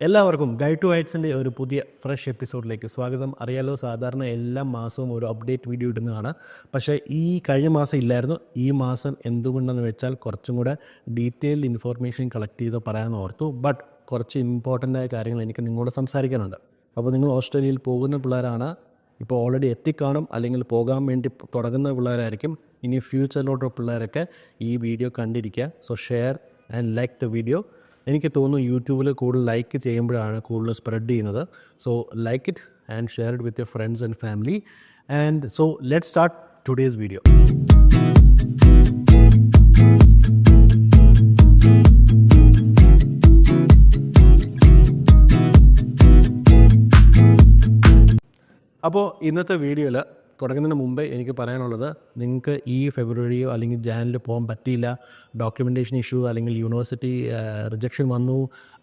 എല്ലാവർക്കും guide to ഹൈറ്റ്സിൻ്റെ ഒരു പുതിയ ഫ്രഷ് എപ്പിസോഡിലേക്ക് സ്വാഗതം. അറിയാലോ, സാധാരണ എല്ലാ മാസവും ഒരു അപ്ഡേറ്റ് വീഡിയോ ഇടുന്നതാണ്. പക്ഷേ ഈ കഴിഞ്ഞ മാസം ഇല്ലായിരുന്നു. ഈ മാസം എന്തുകൊണ്ടെന്ന് വെച്ചാൽ കുറച്ചും കൂടെ ഡീറ്റെയിൽഡ് ഇൻഫോർമേഷൻ കളക്ട് ചെയ്ത് പറയാമെന്ന് ഓർത്തു. ബട്ട് കുറച്ച് ഇമ്പോർട്ടൻ്റ് ആയ കാര്യങ്ങൾ എനിക്ക് നിങ്ങളോട് സംസാരിക്കാനുണ്ട്. അപ്പോൾ നിങ്ങൾ ഓസ്ട്രേലിയയിൽ പോകുന്ന പിള്ളേരാണ്, ഇപ്പോൾ ഓൾറെഡി എത്തിക്കാണും, അല്ലെങ്കിൽ പോകാൻ വേണ്ടി തുടങ്ങുന്ന പിള്ളേരായിരിക്കും. ഇനി ഫ്യൂച്ചറിലോട്ട് പിള്ളേരൊക്കെ ഈ വീഡിയോ കണ്ടിരിക്കുക. So share and like the video. എനിക്ക് തോന്നുന്നു യൂട്യൂബിൽ കൂടുതൽ ലൈക്ക് ചെയ്യുമ്പോഴാണ് കൂടുതൽ സ്പ്രെഡ് ചെയ്യുന്നത്. So like it and share it with your friends and family. And so let's start today's video. അപ്പോൾ ഇന്നത്തെ വീഡിയോയിൽ തുടങ്ങുന്നതിന് മുമ്പേ എനിക്ക് പറയാനുള്ളത്, നിങ്ങൾക്ക് ഈ ഫെബ്രുവരിയോ അല്ലെങ്കിൽ ജാനിൽ പോകാൻ പറ്റിയില്ല, ഡോക്യുമെൻറ്റേഷൻ ഇഷ്യൂ അല്ലെങ്കിൽ യൂണിവേഴ്സിറ്റി റിജക്ഷൻ വന്നു,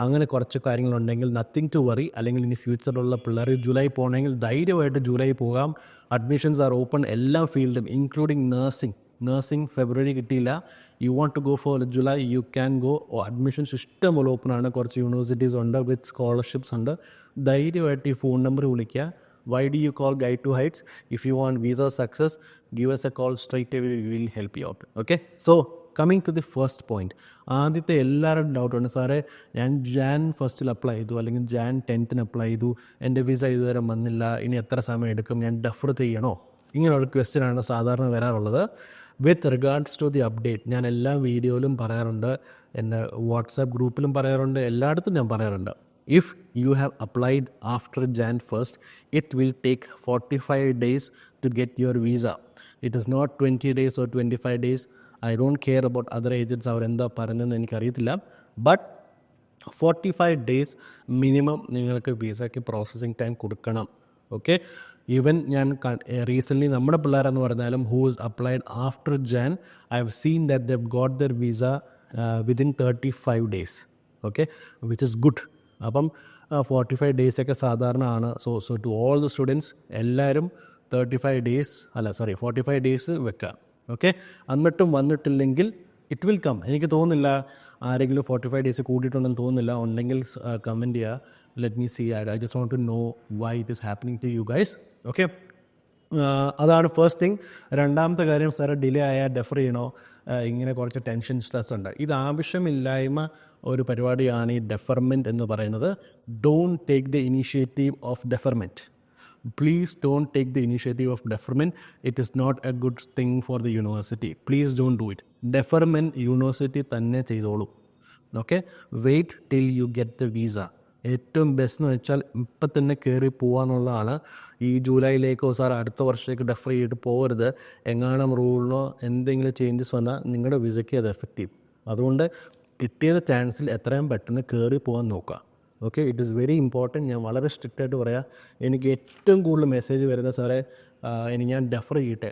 അങ്ങനെ കുറച്ച് കാര്യങ്ങളുണ്ടെങ്കിൽ നത്തിങ് ടു വറി. അല്ലെങ്കിൽ ഇനി ഫ്യൂച്ചറിലുള്ള പിള്ളേർ ജൂലൈ പോകണമെങ്കിൽ ധൈര്യമായിട്ട് ജൂലൈ പോകാം. അഡ്മിഷൻസ് ആർ ഓപ്പൺ എല്ലാ ഫീൽഡും, ഇൻക്ലൂഡിങ് നഴ്സിംഗ് ഫെബ്രുവരി കിട്ടിയില്ല, you want to go for July, you can go. Admissions ഇഷ്ടംപോലെ ഓപ്പൺ ആണ്. കുറച്ച് യൂണിവേഴ്സിറ്റീസ് ഉണ്ട്, വിത്ത് സ്കോളർഷിപ്സ് ഉണ്ട്. ധൈര്യമായിട്ട് ഈ ഫോൺ നമ്പർ വിളിക്കുക. Why do you call Guide to Heights? If you want visa success, give us a call straight away. We will help you out. Okay? So, coming to the first point. ആദ്യത്തെ എല്ലാവരും ഡൗട്ടുണ്ട്, സാറേ ഞാൻ Jan 1 apply ചെയ്തു അല്ലെങ്കിൽ Jan 10 apply ചെയ്തു, എൻ്റെ visa ഇതുവരെ വന്നില്ല, ഇനി എത്ര സമയം എടുക്കും, ഞാൻ ഡെഫർ ചെയ്യണോ? ഇങ്ങനെയുള്ള ക്വസ്റ്റ്യനാണ് സാധാരണ വരാറുള്ളത്. With regards to the update ഞാൻ എല്ലാ വീഡിയോയിലും പറയാറുണ്ട്, എൻ്റെ വാട്സാപ്പ് ഗ്രൂപ്പിലും പറയാറുണ്ട്, എല്ലായിടത്തും ഞാൻ പറയാറുണ്ട്. If you have applied after Jan 1st, it will take 45 days to get your visa. It is not 20 days or 25 days. I don't care about other agents, അവരെന്താ പറയുന്നതെന്ന് എനിക്കറിയത്തില്ല. ബട്ട് 45 ഡേയ്സ് മിനിമം നിങ്ങൾക്ക് വിസയ്ക്ക് processing time കൊടുക്കണം. Okay, even ഞാൻ recently നമ്മുടെ പിള്ളേരെന്ന് പറഞ്ഞാലും who is applied after Jan, I have seen that the got their visa within 35 days. Okay, which is good. അപ്പം 45 ഡേയ്സൊക്കെ സാധാരണ ആണ്. So to all the students എല്ലാവരും 45 ഡേയ്സ് വെക്കുക. ഓക്കെ, എന്നിട്ടും വന്നിട്ടില്ലെങ്കിൽ ഇറ്റ് വിൽ കം. എനിക്ക് തോന്നുന്നില്ല ആരെങ്കിലും 45 ഡേയ്സ് കൂടിയിട്ടുണ്ടെന്ന് തോന്നുന്നില്ല. ഉണ്ടെങ്കിൽ കമൻറ്റ് ചെയ്യുക. Let me see. I just want to know why it is happening to you guys. Okay, അതാണ് ഫസ്റ്റ് തിങ്. രണ്ടാമത്തെ കാര്യം, സാറ് ഡിലേ ആയാൽ ഡെഫർ ചെയ്യണോ? ഇങ്ങനെ കുറച്ച് ടെൻഷൻ, സ്ട്രെസ് ഉണ്ട്. ഇത് ആവശ്യമില്ലായ്മ ഒരു പരിപാടിയാണ് ഈ ഡെഫർമെൻറ്റ് എന്ന് പറയുന്നത്. Don't take the initiative of deferment. Please don't take the initiative of deferment. It is not a good thing for the university. Please don't do it. Deferment university തന്നെ ചെയ്തോളൂ. Okay, wait till you get the visa. ഏറ്റവും best എന്ന് വെച്ചാൽ ഇപ്പം തന്നെ കയറി പോകാമെന്നുള്ളതാണ്. ഈ ജൂലൈയിലേക്കോ sir അടുത്ത വർഷത്തേക്ക് ഡെഫർ ചെയ്തിട്ട് പോകരുത്. എങ്ങാനും റൂളിനോ എന്തെങ്കിലും ചേഞ്ചസ് വന്നാൽ നിങ്ങളുടെ വിസയ്ക്ക് അത് എഫക്റ്റ് ചെയ്യും. അതുകൊണ്ട് കിട്ടിയത് ചാൻസിൽ എത്രയും പെട്ടെന്ന് കയറി പോകാൻ നോക്കുക. Okay, it is very important. ഞാൻ വളരെ സ്ട്രിക്റ്റ് ആയിട്ട് പറയാം. എനിക്ക് ഏറ്റവും കൂടുതൽ മെസ്സേജ് വരുന്നത്, സാറേ ഇനി ഞാൻ ഡെഫർ ചെയ്യട്ടെ.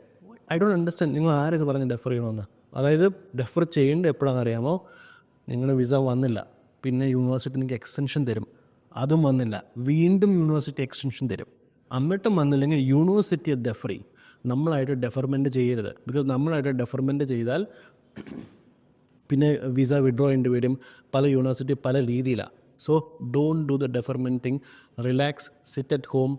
I don't understand. നിങ്ങൾ ആരത് പറഞ്ഞ് ഡെഫർ ചെയ്യണമെന്ന്? അതായത് ഡെഫർ ചെയ്യേണ്ടത് എപ്പോഴാണെന്ന് അറിയാമോ? നിങ്ങളുടെ വിസ വന്നില്ല, പിന്നെ യൂണിവേഴ്സിറ്റി നിങ്ങൾക്ക് എക്സ്റ്റൻഷൻ തരും, അതും വന്നില്ല, വീണ്ടും യൂണിവേഴ്സിറ്റി എക്സ്റ്റൻഷൻ തരും, എന്നിട്ടും വന്നില്ലെങ്കിൽ യൂണിവേഴ്സിറ്റി അത് ഡെഫർ ചെയ്യും. നമ്മളായിട്ട് ഡെഫർമെൻറ്റ് ചെയ്യരുത്. ബിക്കോസ് നമ്മളായിട്ട് ഡെഫർമെൻറ്റ് ചെയ്താൽ പിന്നെ വിസ വിഡ്രോ ചെയ്യേണ്ടി വരും. പല യൂണിവേഴ്സിറ്റി പല രീതിയിലാണ്. So don't do the deferment thing. Relax, sit at home,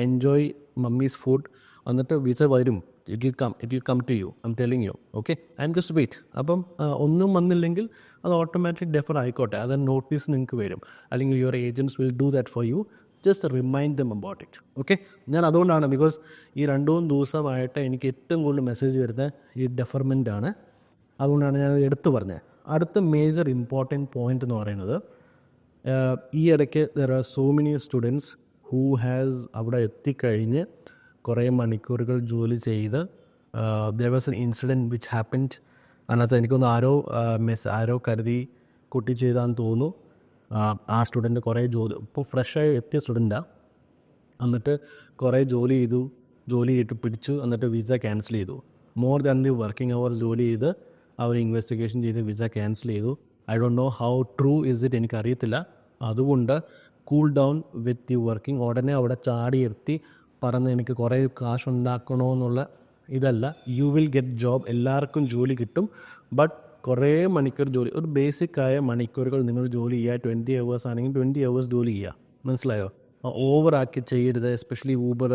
enjoy mummy's food. എന്നിട്ട് വിസ വരും. It will come to you. I am telling you. Okay, and just wait. അപ്പം ഒന്നും വന്നില്ലെങ്കിൽ അത് ഓട്ടോമാറ്റിക് ഡെഫർ ആയിക്കോട്ടെ. അത് നോട്ടീസ് നിങ്ങൾക്ക് വരും, അല്ലെങ്കിൽ your agents will do that for you. Just remind dum about it. Okay, ഞാൻ അതുകൊണ്ടാണ്, ബിക്കോസ് ഈ 2-3 ദിവസമായിട്ട് എനിക്ക് ഏറ്റവും കൂടുതൽ മെസ്സേജ് വരുന്നത് ഈ ഡെഫർമെൻ്റ് ആണ്. അതുകൊണ്ടാണ് ഞാൻ എടുത്തു പറഞ്ഞത്. അടുത്ത മേജർ ഇമ്പോർട്ടൻറ്റ് പോയിൻ്റ് എന്ന് പറയുന്നത്, ഈ ഇടയ്ക്ക് there are so many students who has അവിടെ എത്തിക്കഴിഞ്ഞ് കുറേ മണിക്കൂറുകൾ ജോലി ചെയ്ത് there was an incident which happened. അതിനകത്ത് എനിക്കൊന്ന് ആരോ കരുതി കുട്ടി ചെയ്താന്ന് തോന്നുന്നു. ആ സ്റ്റുഡൻറ്റ് കുറേ ഇപ്പോൾ ഫ്രഷായി എത്തിയ സ്റ്റുഡൻറ്റാണ്. എന്നിട്ട് കുറേ ജോലി ചെയ്തിട്ട് പിടിച്ചു. എന്നിട്ട് വിസ ക്യാൻസൽ ചെയ്തു. More than the working hours ജോലി ചെയ്ത് അവർ ഇൻവെസ്റ്റിഗേഷൻ ചെയ്ത് വിസ ക്യാൻസൽ ചെയ്തു. I don't know how true is it, എനിക്കറിയത്തില്ല. അതുകൊണ്ട് cool down with the working. ഉടനെ അവിടെ ചാടിയിരുത്തി പറഞ്ഞ് എനിക്ക് കുറേ കാശുണ്ടാക്കണമെന്നുള്ള ഇതല്ല. U will get job. എല്ലാവർക്കും ജോലി കിട്ടും. ബട്ട് കുറേ മണിക്കൂർ ജോലി, ഒരു ബേസിക്കായ മണിക്കൂറുകൾ നിങ്ങൾ ജോലി ചെയ്യുക. 20 hours ആണെങ്കിൽ 20 hours ജോലി ചെയ്യുക. മനസ്സിലായോ? ഓവറാക്കി ചെയ്യരുത്. എസ്പെഷ്യലി ഊബർ,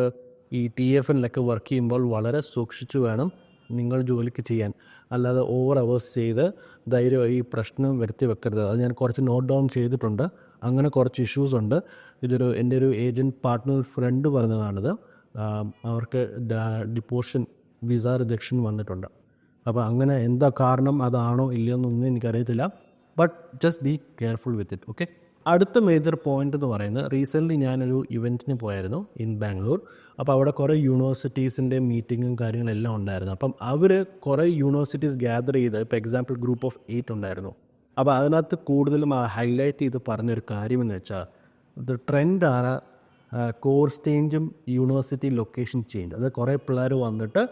ഈ TFLലൊക്കെ വർക്ക് ചെയ്യുമ്പോൾ വളരെ സൂക്ഷിച്ചു വേണം നിങ്ങൾ ജോലിക്ക് ചെയ്യാൻ. അല്ലാതെ ഓവർ അവേഴ്സ് ചെയ്ത് ധൈര്യമായി ഈ പ്രശ്നം വരുത്തി വെക്കരുത്. അത് ഞാൻ കുറച്ച് നോട്ട് ഡൗൺ ചെയ്തിട്ടുണ്ട്. അങ്ങനെ കുറച്ച് ഇഷ്യൂസ് ഉണ്ട്. എൻ്റെ ഒരു ഏജൻറ്റ് പാർട്ട്ണർ ഫ്രണ്ട് പറഞ്ഞതാണിത്. അവർക്ക് ഡിപ്പോർഷൻ വിസ റിജക്ഷൻ വന്നിട്ടുണ്ട്. അപ്പോൾ അങ്ങനെ എന്താ കാരണം, അതാണോ ഇല്ലയോ എന്നൊന്നും എനിക്കറിയത്തില്ല. But just be careful with it. Okay. അടുത്ത മേജർ പോയിന്റ് എന്ന് പറയുന്നത്, റീസെൻ്റ്ലി ഞാനൊരു ഇവൻറ്റിന് പോയായിരുന്നു ഇൻ ബാംഗ്ലൂർ. അപ്പോൾ അവിടെ കുറേ യൂണിവേഴ്സിറ്റീസിൻ്റെ മീറ്റിങ്ങും കാര്യങ്ങളെല്ലാം ഉണ്ടായിരുന്നു. അപ്പം അവർ കുറേ യൂണിവേഴ്സിറ്റീസ് ഗ്യാദർ ചെയ്ത്, ഇപ്പോൾ എക്സാമ്പിൾ ഗ്രൂപ്പ് ഓഫ് 8 ഉണ്ടായിരുന്നു. അപ്പോൾ അതിനകത്ത് കൂടുതലും ഹൈലൈറ്റ് ചെയ്ത് പറഞ്ഞൊരു കാര്യമെന്ന് വെച്ചാൽ, ദ ട്രെൻഡാണ് കോഴ്സ് ചേഞ്ചും യൂണിവേഴ്സിറ്റി ലൊക്കേഷൻ ചേഞ്ച്. അത് കുറേ പിള്ളേർ വന്നിട്ട്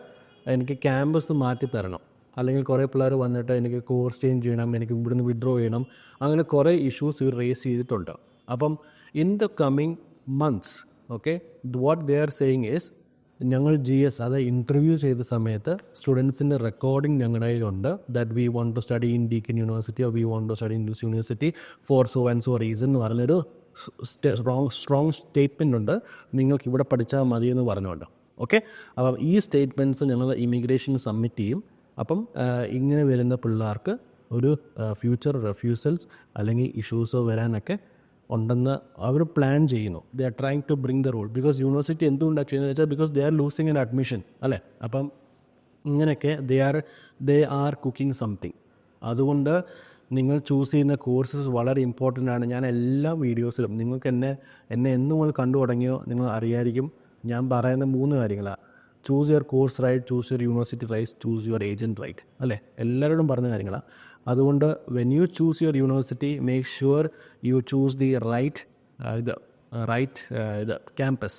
എനിക്ക് ക്യാമ്പസ് മാറ്റി തരണം, അല്ലെങ്കിൽ കുറേ പിള്ളേർ വന്നിട്ട് എനിക്ക് കോഴ്സ് ചേഞ്ച് ചെയ്യണം, എനിക്ക് ഇവിടുന്ന് വിഡ്രോ ചെയ്യണം. അങ്ങനെ കുറേ ഇഷ്യൂസ് ഇവർ റേസ് ചെയ്തിട്ടുണ്ട്. അപ്പം in the coming months, okay, what they are saying is, ഞങ്ങൾ GS അത് ഇൻ്റർവ്യൂ ചെയ്ത സമയത്ത് സ്റ്റുഡൻസിൻ്റെ റെക്കോർഡിംഗ് ഞങ്ങളുടെ കയ്യിലുണ്ട്. That we want to study in Deakin university, or we want to study in this university for so and so reason എന്ന് പറഞ്ഞൊരു strong statement ഉണ്ട്. നിങ്ങൾക്ക് ഇവിടെ പഠിച്ചാൽ മതിയെന്ന് പറഞ്ഞുകൊണ്ട്. ഓക്കെ. അപ്പം ഈ സ്റ്റേറ്റ്മെൻറ്റ്സ് ഞങ്ങൾ ഇമിഗ്രേഷൻ സബ്മിറ്റ് ചെയ്യും. അപ്പം ഇങ്ങനെ വരുന്ന പിള്ളേർക്ക് ഒരു ഫ്യൂച്ചർ റെഫ്യൂസൽസ് അല്ലെങ്കിൽ ഇഷ്യൂസോ വരാനൊക്കെ ഉണ്ടെന്ന് അവർ പ്ലാൻ ചെയ്യുന്നു. They are trying to bring the rule. Because university എന്തുകൊണ്ടാണ് ചെയ്യുന്നത് വെച്ചാൽ, because they are losing an admission, അല്ലേ? അപ്പം ഇങ്ങനെയൊക്കെ ദേ ആർ കുക്കിംഗ് സംതിങ്. അതുകൊണ്ട് നിങ്ങൾ ചൂസ് ചെയ്യുന്ന കോഴ്സസ് വളരെ ഇമ്പോർട്ടൻ്റ് ആണ്. ഞാൻ എല്ലാ വീഡിയോസിലും, നിങ്ങൾക്ക് എന്നെ എന്ന് മുതൽ കണ്ടു തുടങ്ങിയോ നിങ്ങൾ അറിയായിരിക്കും, ഞാൻ പറയുന്ന 3 കാര്യങ്ങളാണ്. Choose your course right, choose your university right, choose your agent right, അല്ലേ? എല്ലാവരോടും പറഞ്ഞ കാര്യങ്ങളാണ്. അതുകൊണ്ട് when you choose your university, make sure you choose the right campus.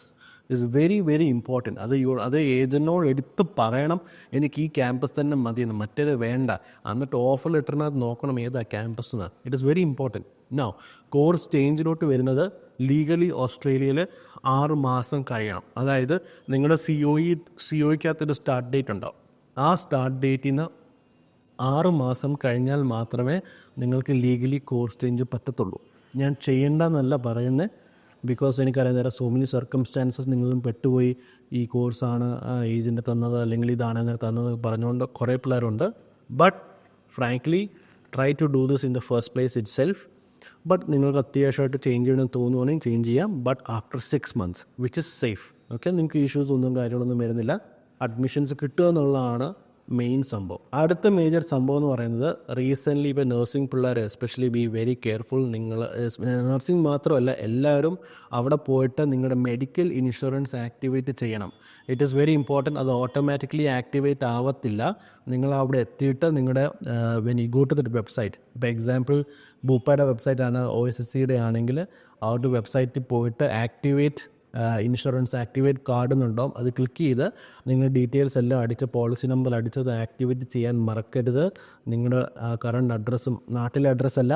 Is very very important. അത് ഏജൻറ്റിനോട് എടുത്ത് പറയണം, എനിക്ക് ഈ ക്യാമ്പസ് തന്നെ മതിയെന്ന്, മറ്റേത് വേണ്ട. എന്നിട്ട് ഓഫർ ലെറ്ററിനകത്ത് നോക്കണം ഏതാ ക്യാമ്പസ് എന്ന്. It is very important. Now course ചേഞ്ചിലോട്ട് വരുന്നത് ലീഗലി ഓസ്ട്രേലിയയിൽ 6 മാസം കഴിയണം. അതായത് നിങ്ങളുടെ COEക്കകത്തൊരു സ്റ്റാർട്ട് ഡേറ്റ് ഉണ്ടാവും. ആ സ്റ്റാർട്ട് ഡേറ്റിൽ നിന്ന് 6 മാസം കഴിഞ്ഞാൽ മാത്രമേ നിങ്ങൾക്ക് ലീഗലി കോഴ്സ് ചേഞ്ച് പറ്റത്തുള്ളൂ. ഞാൻ ചെയ്യേണ്ടെന്നല്ല പറയുന്നത്, ബിക്കോസ് എനിക്കറിയാം there are so many circumstances. നിങ്ങളും പെട്ടുപോയി, ഈ കോഴ്സാണ് ഏജൻറ്റ് തന്നത് അല്ലെങ്കിൽ ഇതാണ് അങ്ങനെ തന്നത് പറഞ്ഞുകൊണ്ട് കുറേ പിള്ളേരുണ്ട്. But frankly try to do this in the first place itself. But നിങ്ങൾക്ക് അത്യാവശ്യമായിട്ട് ചേഞ്ച് ചെയ്യണമെന്ന് തോന്നുവാണെങ്കിൽ ചേഞ്ച് ചെയ്യാം. But after 6 months which is safe. Okay. നിങ്ങൾക്ക് ഇഷ്യൂസ് ഒന്നും കാര്യങ്ങളൊന്നും വരുന്നില്ല. അഡ്മിഷൻസ് കിട്ടുക എന്നുള്ളതാണ് മെയിൻ സംഭവം. അടുത്ത മേജർ സംഭവം എന്ന് പറയുന്നത്, റീസെൻ്റ്ലി ഇപ്പോൾ നഴ്സിംഗ് പിള്ളേർ എസ്പെഷ്യലി ബി വെരി കെയർഫുൾ. നിങ്ങൾ നഴ്സിംഗ് മാത്രമല്ല, എല്ലാവരും അവിടെ പോയിട്ട് നിങ്ങളുടെ മെഡിക്കൽ ഇൻഷുറൻസ് ആക്ടിവേറ്റ് ചെയ്യണം. It is very important. അത് ഓട്ടോമാറ്റിക്കലി ആക്ടിവേറ്റ് ആവത്തില്ല. നിങ്ങൾ അവിടെ എത്തിയിട്ട് നിങ്ങളുടെ when you go to the website, ഇപ്പോൾ എക്സാമ്പിൾ ബൂപ്പയുടെ വെബ്സൈറ്റാണ്, OSSCയുടെ ആണെങ്കിൽ ആ ഒരു വെബ്സൈറ്റിൽ പോയിട്ട് ആക്ടിവേറ്റ് ഇൻഷുറൻസ് ആക്ടിവേറ്റ് കാർഡ് എന്നുണ്ടാവും. അത് ക്ലിക്ക് ചെയ്ത് നിങ്ങൾ ഡീറ്റെയിൽസ് എല്ലാം അടിച്ച്, പോളിസി നമ്പർ അടിച്ചത് ആക്ടിവേറ്റ് ചെയ്യാൻ മറക്കരുത്. നിങ്ങളുടെ കറണ്ട് അഡ്രസ്സും, നാട്ടിലെ അഡ്രസ്സല്ല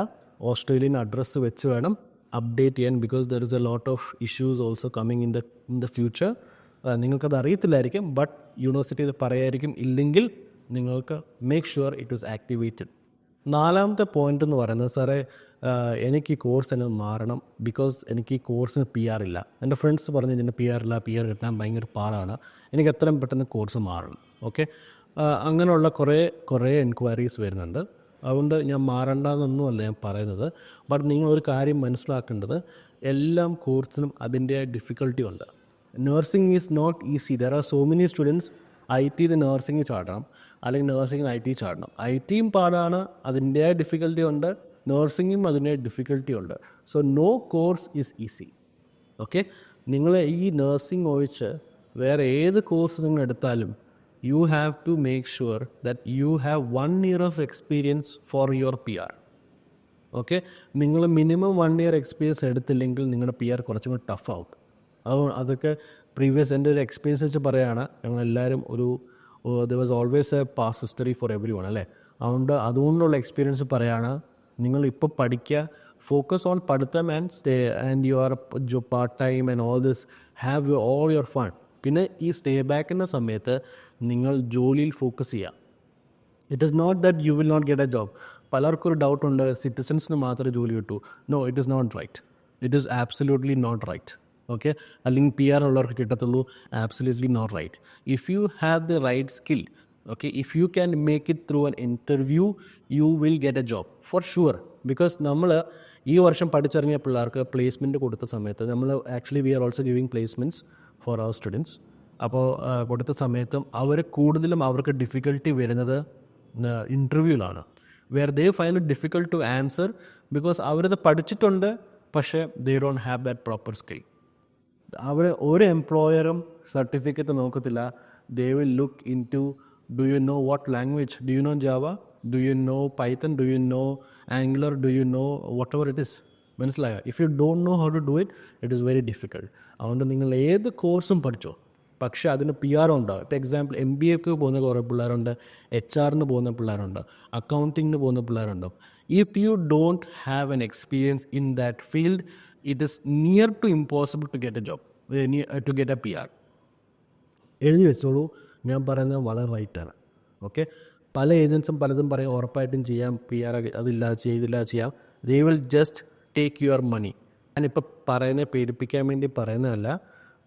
ഓസ്ട്രേലിയൻ അഡ്രസ്സ് വെച്ച് വേണം അപ്ഡേറ്റ് ചെയ്യാൻ. Because there is a lot of issues also coming in the future. നിങ്ങൾക്കത് അറിയത്തില്ലായിരിക്കും, ബട്ട് യൂണിവേഴ്സിറ്റി ഇത് പറയായിരിക്കും. ഇല്ലെങ്കിൽ നിങ്ങൾക്ക് make sure it is activated. 4ാമത്തെ പോയിൻ്റ് എന്ന് പറയുന്നത്, സാറേ എനിക്ക് ഈ കോഴ്സ് എന്നെ മാറണം, ബിക്കോസ് എനിക്ക് ഈ കോഴ്സിന് PR ഇല്ല. എൻ്റെ ഫ്രണ്ട്സ് പറഞ്ഞ് ഇതിൻ്റെ PR ഇല്ല, PR കിട്ടാൻ ഭയങ്കര പാടാണ്, എനിക്ക് എത്രയും പെട്ടെന്ന് കോഴ്സ് മാറണം. ഓക്കെ. അങ്ങനെയുള്ള കുറേ എൻക്വയറീസ് വരുന്നുണ്ട്. അതുകൊണ്ട് ഞാൻ മാറണ്ടെന്നൊന്നുമല്ല ഞാൻ പറയുന്നത്. ബട്ട് നിങ്ങളൊരു കാര്യം മനസ്സിലാക്കേണ്ടത്, എല്ലാം കോഴ്സിനും അതിൻ്റെ ഡിഫിക്കൽട്ടി ഉണ്ട്. Nursing is not easy. There are so many students IT nursing ചാടണം, അല്ലെങ്കിൽ നഴ്സിംഗ് IT ചാടണം. ITയും പാടാണ്, അതിൻ്റെ ഡിഫിക്കൽട്ടി ഉണ്ട്. നഴ്സിംഗും അതിൻ്റെ ഡിഫിക്കൽട്ടി ഉണ്ട്. So no course is easy. Okay. നിങ്ങൾ ഈ നഴ്സിംഗ് ഒഴിച്ച് വേറെ ഏത് കോഴ്സ് നിങ്ങൾ എടുത്താലും you have to make sure that you have 1 year of experience for your PR. Okay. നിങ്ങൾ മിനിമം 1 year എക്സ്പീരിയൻസ് എടുത്തില്ലെങ്കിൽ നിങ്ങളുടെ PR കുറച്ചും കൂടി ടഫ് ആവും. അതൊക്കെ പ്രീവിയസ് എൻ്റെ ഒരു എക്സ്പീരിയൻസ് വെച്ച് പറയുകയാണ്. ഞങ്ങളെല്ലാവരും there was always a past history for everyone, അല്ലേ? അതുകൊണ്ടുള്ള എക്സ്പീരിയൻസ് പറയുകയാണ്. നിങ്ങൾ ഇപ്പോൾ പഠിക്കുക, ഫോക്കസ് ഓൺ പഠിത്തം and your part time and all this, have all your fun. പിന്നെ ഈ സ്റ്റേ ബാക്കിൻ്റെ സമയത്ത് നിങ്ങൾ ജോലിയിൽ ഫോക്കസ് ചെയ്യുക. It is not that you will not get a job. പലർക്കും ഒരു ഡൗട്ടുണ്ട്, സിറ്റിസൺസിന് മാത്രമേ ജോലി കിട്ടൂ. No, it is not right. It is absolutely not right. Okay, അല്ലെങ്കിൽ പി ആർ ഉള്ളവർക്ക് കിട്ടത്തുള്ളൂ. Absolutely not right. If you have the right skill, okay, if you can make it through an interview, you will get a job for sure. Because നമ്മൾ ഈ വർഷം പഠിച്ചിറങ്ങിയ പിള്ളേർക്ക് placement കൊടുത്ത സമയത്ത് നമ്മൾ actually we are also giving placements for our students. അപ്പോൾ കൊടുത്ത സമയത്തും അവർ കൂടുതലും അവർക്ക് ഡിഫിക്കൽട്ടി വരുന്നത് ഇൻ്റർവ്യൂവിലാണ്. Where they find it difficult to answer because അവരത് പഠിച്ചിട്ടുണ്ട്, പക്ഷേ they don't have that proper skill. അവർ ഒരു എംപ്ലോയറും സർട്ടിഫിക്കറ്റ് നോക്കത്തില്ല. They will look in to, do you know what language, do you know Java, do you know Python, do you know Angular, do you know whatever it is. മനസ്സിലായോ? If you don't know how to do it, it is very difficult. അതുകൊണ്ട് നിങ്ങൾ ഏത് കോഴ്സും പഠിച്ചോ, പക്ഷേ അതിന് P R ഉണ്ടാവും. ഇപ്പോൾ എക്സാമ്പിൾ MBAക്ക് പോകുന്ന കുറേ പിള്ളേരുണ്ട്, HR പോകുന്ന പിള്ളേരുണ്ട്, അക്കൗണ്ടിങ്ങിന് പോകുന്ന പിള്ളേരുണ്ട്. If you don't have an experience in that field, it is near to impossible to get a job, to get a PR. എഴുതി വെച്ചോളൂ, ഞാൻ പറയുന്നത് വളരെ റൈറ്റാണ്. ഓക്കെ, പല ഏജൻസും പലതും പറയും ഉറപ്പായിട്ടും ചെയ്യാം, PR അതില്ല ചെയ്തില്ല ചെയ്യാം. They will just take your money. ഞാനിപ്പോൾ പറയുന്നത് പേടിപ്പിക്കാൻ വേണ്ടി പറയുന്നതല്ല,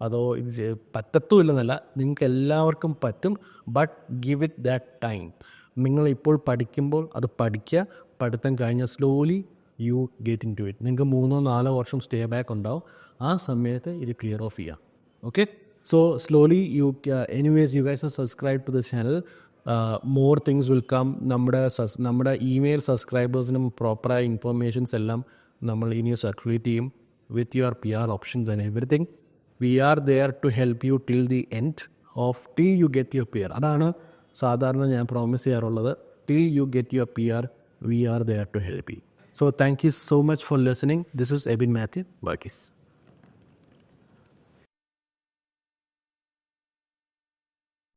അതോ ഇത് പറ്റത്തുമില്ലെന്നല്ല, നിങ്ങൾക്ക് എല്ലാവർക്കും പറ്റും. But give it that time. നിങ്ങളിപ്പോൾ പഠിക്കുമ്പോൾ അത് പഠിക്കുക, പഠിത്തം കഴിഞ്ഞാൽ slowly you get into it. നിങ്ങൾക്ക് 3-4 വർഷം സ്റ്റേ ബാക്ക് ഉണ്ടാവും. ആ സമയത്ത് ഇത് ക്ലിയർ ഓഫ് ചെയ്യാം. Okay, so slowly you anyways you guys subscribe to the channel. More things will come. നമ്മുടെ ഇമെയിൽ സബ്സ്ക്രൈബേഴ്സിനും പ്രോപ്പറായ ഇൻഫർമേഷൻസ് എല്ലാം നമ്മൾ ഇനി സർക്കുലേറ്റ് ചെയ്യും with your PR options and everything. We are there to help you till the end till you get your PR. അതാണ് സാധാരണ ഞാൻ പ്രോമിസ് ചെയ്യാറുള്ളത്. Till you get your PR, we are there to help you. So thank you so much for listening. This is Ebin Matthew Varghese.